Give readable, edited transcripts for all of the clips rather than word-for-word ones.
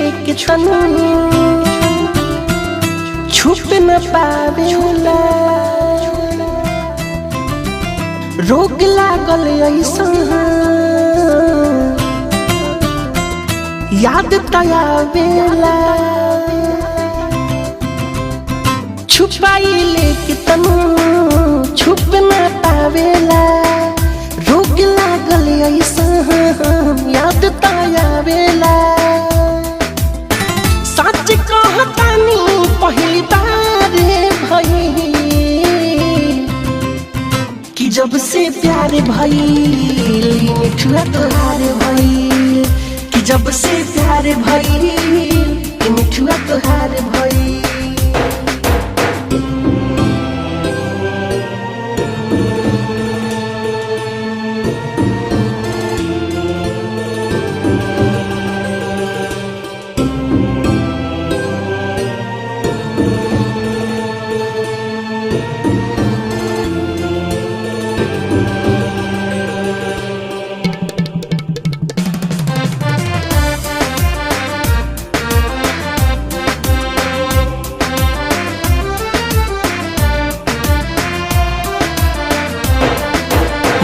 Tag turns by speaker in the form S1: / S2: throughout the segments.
S1: लेके छुप न पावेला, रोग लागल ऐसा याद तयावेला। छुपाई लेके छुप न पावेला, रोग लागल ऐसा याद तयावेला। सच कहतानी पहली बार भई कि जब से प्यार भइल मिठुआ तोहार भइल, कि जब से प्यार भइल मिठुआ तोहार भइल।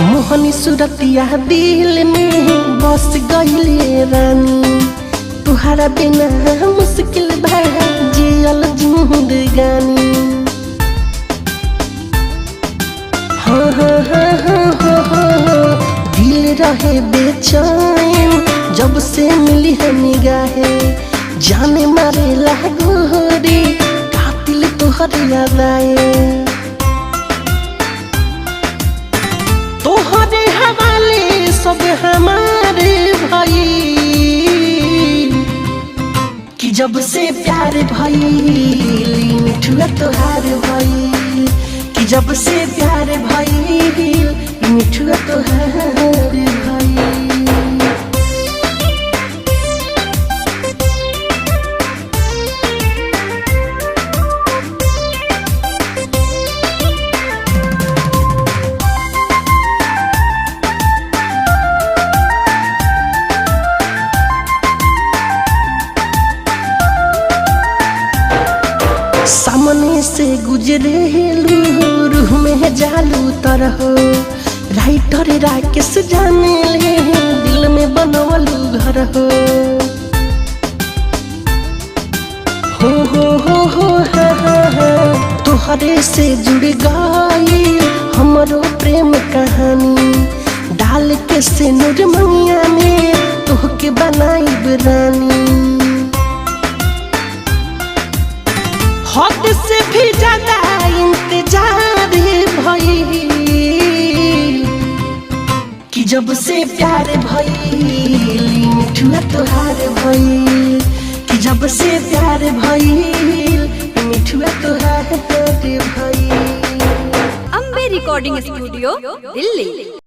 S1: मोहनी सूरतिया दिल में बस गईले रानी, तुहरा बिना मुश्किल भा जियल जिंदगानी। हाँ हाँ हाँ हाँ हाँ हाँ, दिल रहे बेचैन जब से मिली है निगाहे, जाने मारे लागोरी कातिल तुहर याद आए। तोहरे हवाले सब हमारे भाई, कि जब से प्यार भइल मिठुआ तोहार भइल, कि जब से प्यार भइल मिठुआ तोहार भइल। सामने से गुजरे रूह में जालू तरह, राइटर राकेश जाने ले दिल में बनवलू घर हो हा हा हा। तोहरे से जुड़ गई हमरो प्रेम कहानी, डाल के से नूर मैया में तोहके बनाई रानी। हद से भी ज्यादा इंतजार भइल, कि जब से प्यार भइल मिठुआ तोहार भइल, कि जब से प्यार भइल मिठुआ तोहार भइल।
S2: Ambe recording studio Delhi.